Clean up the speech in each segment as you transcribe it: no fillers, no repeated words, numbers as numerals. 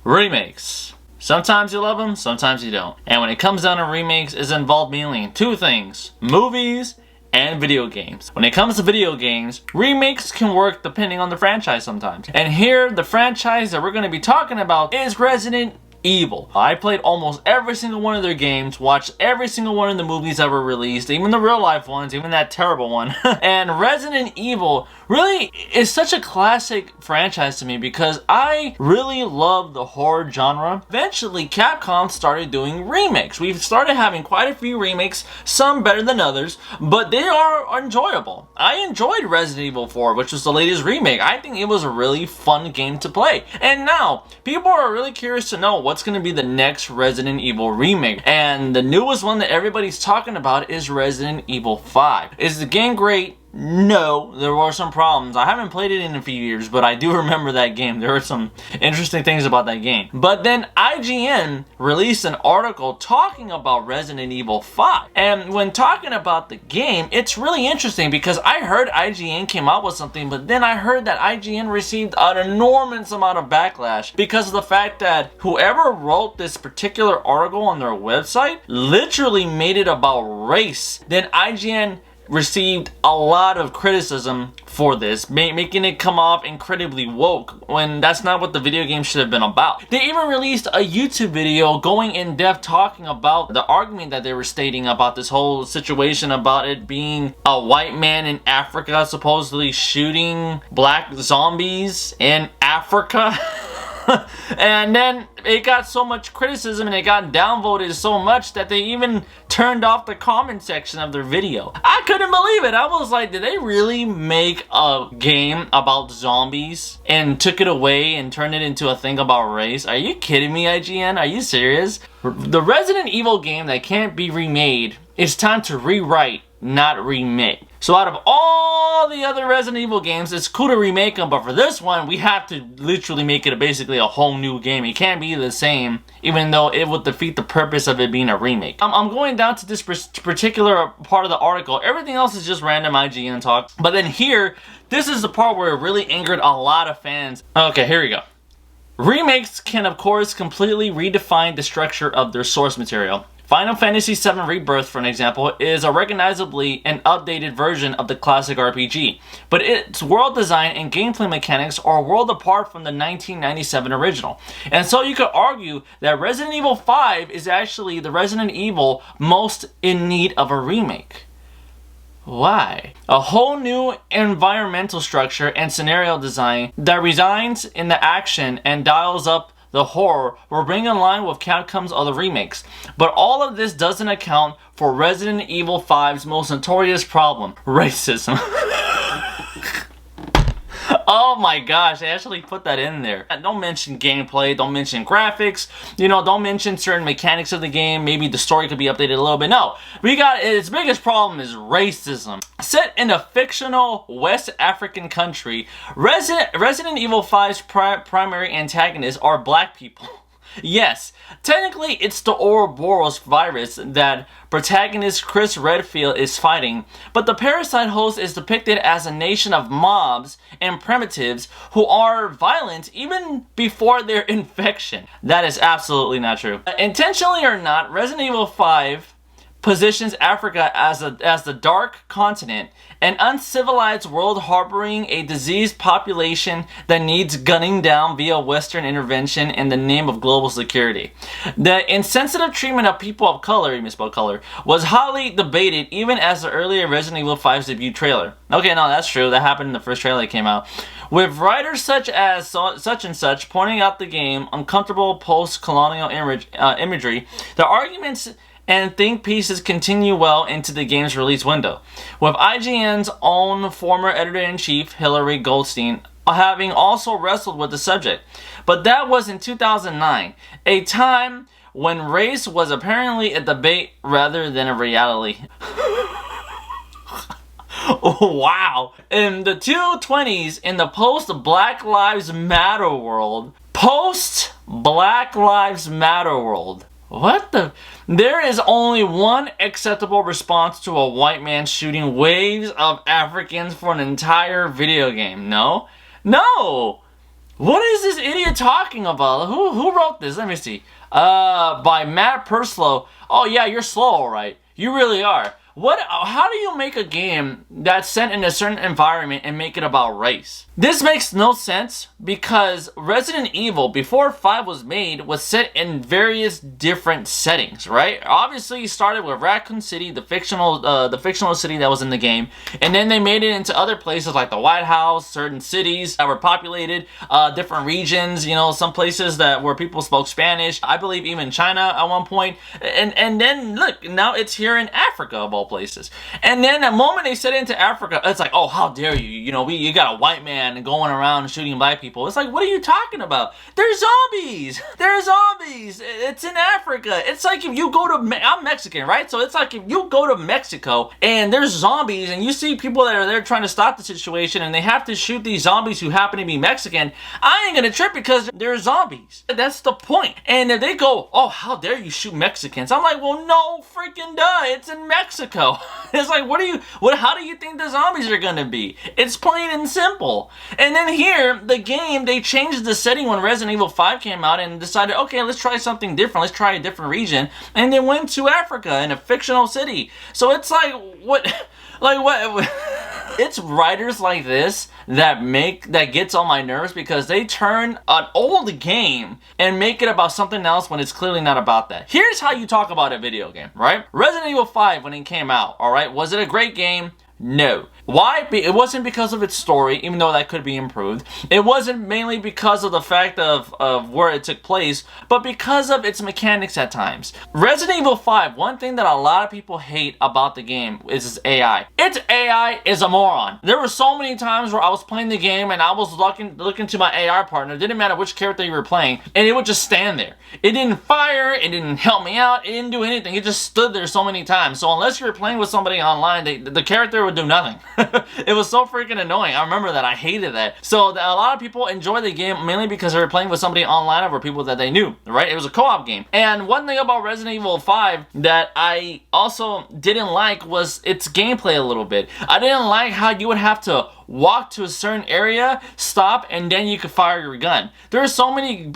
Remakes. Sometimes you love them, sometimes you don't. And when it comes down to remakes, it's involved mainly in two things: movies and video games. When it comes to video games, remakes can work depending on the franchise sometimes. And here, the franchise that we're going to be talking about is Resident Evil. I played almost every single one of their games, watched every single one of the movies that were released, even the real life ones, even that terrible one. And Resident Evil really is such a classic franchise to me because I really love the horror genre. Eventually, Capcom started doing remakes. We've started having quite a few remakes, some better than others, but they are enjoyable. I enjoyed Resident Evil 4, which was the latest remake. I think it was a really fun game to play. And now, people are really curious to know what's going to be the next Resident Evil remake. And the newest one that everybody's talking about is Resident Evil 5. Is the game great? No, there were some problems. I haven't played it in a few years, but I do remember that game. There were some interesting things about that game. But then IGN released an article talking about Resident Evil 5. And when talking about the game, it's really interesting because I heard IGN came out with something, but then I heard that IGN received an enormous amount of backlash because of the fact that whoever wrote this particular article on their website literally made it about race. Then IGN received a lot of criticism for this, making it come off incredibly woke when that's not what the video game should have been about. They even released a YouTube video going in depth talking about the argument that they were stating about this whole situation about it being a white man in Africa supposedly shooting black zombies in Africa. And then it got so much criticism and it got downvoted so much that they even turned off the comment section of their video. I couldn't believe it. I was like, did they really make a game about zombies and took it away and turned it into a thing about race? Are you kidding me, IGN? Are you serious? The Resident Evil game that can't be remade, it's time to rewrite, not remake. So out of all the other Resident Evil games, it's cool to remake them, but for this one, we have to literally make it basically a whole new game. It can't be the same, even though it would defeat the purpose of it being a remake. I'm going down to this particular part of the article. Everything else is just random IGN talk. But then here, this is the part where it really angered a lot of fans. Okay, here we go. Remakes can, of course, completely redefine the structure of their source material. Final Fantasy VII Rebirth, for an example, is a recognizably an updated version of the classic RPG, but its world design and gameplay mechanics are a world apart from the 1997 original. And so you could argue that Resident Evil 5 is actually the Resident Evil most in need of a remake. Why? A whole new environmental structure and scenario design that resides in the action and dials up the horror will bring in line with Capcom's other remakes. But all of this doesn't account for Resident Evil 5's most notorious problem: racism. Oh my gosh, they actually put that in there. Don't mention gameplay, don't mention graphics, don't mention certain mechanics of the game. Maybe the story could be updated a little bit. No, its biggest problem is racism. Set in a fictional West African country, Resident Evil 5's primary antagonists are black people. Yes, technically it's the Ouroboros virus that protagonist Chris Redfield is fighting, but the parasite host is depicted as a nation of mobs and primitives who are violent even before their infection. That is absolutely not true. Intentionally or not, Resident Evil 5 positions Africa as the dark continent, an uncivilized world harboring a diseased population that needs gunning down via Western intervention in the name of global security. The insensitive treatment of people of color, you misspelled color, was hotly debated even as the earlier Resident Evil 5's debut trailer. Okay, no, that's true. That happened in the first trailer that came out. With writers such as such and such pointing out the game uncomfortable post-colonial imagery, the arguments and think pieces continue well into the game's release window, with IGN's own former editor-in-chief, Hillary Goldstein, having also wrestled with the subject. But that was in 2009, a time when race was apparently a debate rather than a reality. Wow. In the 2020s, in the post-Black Lives Matter world, what the? There is only one acceptable response to a white man shooting waves of Africans for an entire video game. No? No! What is this idiot talking about? Who wrote this? Let me see. By Matt Purslow. Oh yeah, you're slow, alright. You really are. How do you make a game that's set in a certain environment and make it about race? This makes no sense because Resident Evil, before 5 was made, was set in various different settings, right? Obviously, it started with Raccoon City, the fictional city that was in the game, and then they made it into other places like the White House, certain cities that were populated, different regions, you know, some places where people spoke Spanish, I believe even China at one point, and then look, now it's here in Africa of all places. And then the moment they set into Africa, it's like, oh, how dare you? You know, you got a white man going around shooting black people. It's like, what are you talking about? They're zombies. They're zombies. It's in Africa. It's like if you go to, I'm Mexican, right? So it's like if you go to Mexico and there's zombies and you see people that are there trying to stop the situation and they have to shoot these zombies who happen to be Mexican, I ain't gonna trip because they're zombies. That's the point. And if they go, oh, how dare you shoot Mexicans? I'm like, well, no freaking duh. It's in Mexico. It's like, how do you think the zombies are gonna be? It's plain and simple. And then here, the game, they changed the setting when Resident Evil 5 came out and decided, okay, let's try something different. Let's try a different region. And they went to Africa in a fictional city. So it's like, what? It's writers like this that gets on my nerves because they turn an old game and make it about something else when it's clearly not about that. Here's how you talk about a video game, right? Resident Evil 5, when it came out, alright, was it a great game? No. Why? It wasn't because of its story, even though that could be improved. It wasn't mainly because of the fact of where it took place, but because of its mechanics at times. Resident Evil 5, one thing that a lot of people hate about the game is its AI. Its AI is a moron. There were so many times where I was playing the game and I was looking to my AR partner, it didn't matter which character you were playing, and it would just stand there. It didn't fire, it didn't help me out, it didn't do anything, it just stood there so many times. So unless you were playing with somebody online, the character would do nothing. It was so freaking annoying. I remember that. I hated that. So a lot of people enjoy the game mainly because they were playing with somebody online over people that they knew, right? It was a co-op game. And one thing about Resident Evil 5 that I also didn't like was its gameplay a little bit. I didn't like how you would have to walk to a certain area, stop, and then you could fire your gun. There are so many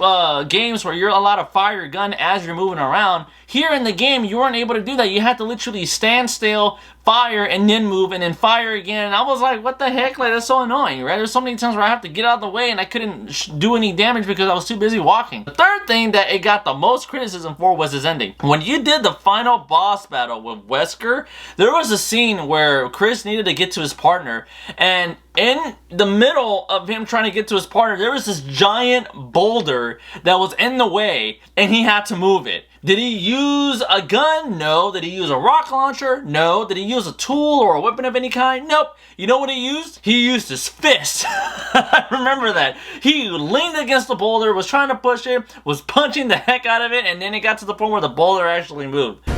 games where you're allowed to fire your gun as you're moving around. Here in the game, you weren't able to do that. You had to literally stand still, fire, and then move, and then fire again. And I was like, what the heck? Like, that's so annoying, right? There's so many times where I have to get out of the way and I couldn't do any damage because I was too busy walking. The third thing that it got the most criticism for was its ending. When you did the final boss battle with Wesker, there was a scene where Chris needed to get to his partner, and in the middle of him trying to get to his partner, there was this giant boulder that was in the way, and he had to move it. Did he use a gun? No. Did he use a rock launcher? No. Did he use a tool or a weapon of any kind? Nope. You know what he used? He used his fist. I remember that. He leaned against the boulder, was trying to push it, was punching the heck out of it, and then it got to the point where the boulder actually moved.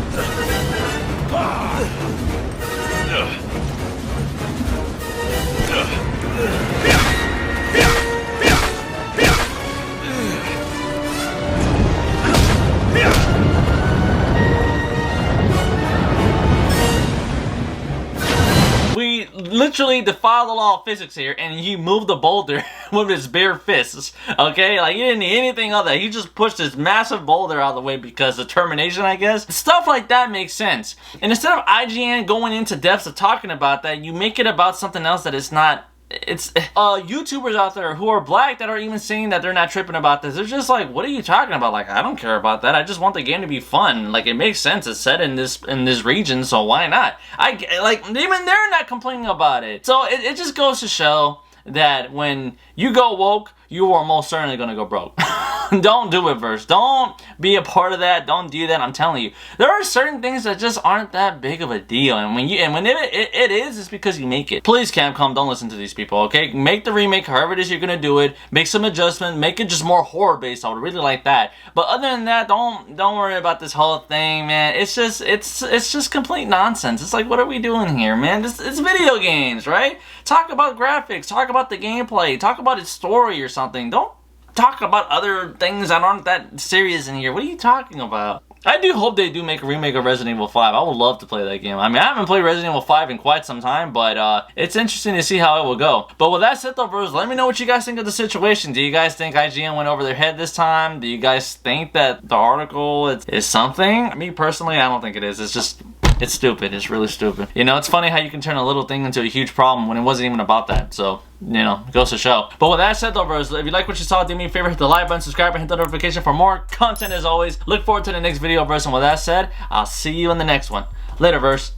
We literally defy the law of physics here, and he moved the boulder with his bare fists, okay? Like, he didn't need anything other. He just pushed this massive boulder out of the way because of determination, I guess. Stuff like that makes sense. And instead of IGN going into depths of talking about that, you make it about something else that is not. It's YouTubers out there who are black that are even saying that they're not tripping about this. They're just like, what are you talking about? Like, I don't care about that. I just want the game to be fun. Like, it makes sense. It's set in this region, so why not? Like, even they're not complaining about it. So it just goes to show that when you go woke, you are most certainly gonna go broke. Don't do it, Verse. Don't be a part of that. Don't do that. I'm telling you, there are certain things that just aren't that big of a deal, and when it is, it's because you make it. Please, Capcom, don't listen to these people. Okay, make the remake however it is you're gonna do it. Make some adjustments. Make it just more horror based. I would really like that. But other than that, don't worry about this whole thing, man. It's just complete nonsense. It's like, what are we doing here, man? It's video games, right? Talk about graphics. Talk about the gameplay. Talk about its story or something. Don't talk about other things that aren't that serious in here. What are you talking about? I do hope they do make a remake of Resident Evil 5. I would love to play that game. I mean, I haven't played Resident Evil 5 in quite some time, but it's interesting to see how it will go. But with that said though, bros, let me know what you guys think of the situation. Do you guys think IGN went over their head this time? Do you guys think that the article is something? Me personally, I don't think it is. It's just... it's stupid. It's really stupid. You know, it's funny how you can turn a little thing into a huge problem when it wasn't even about that. So, you know, it goes to show. But with that said though, bros, if you like what you saw, do me a favor, hit the like button, subscribe, and hit the notification for more content as always. Look forward to the next video, bros. And with that said, I'll see you in the next one. Later, verse.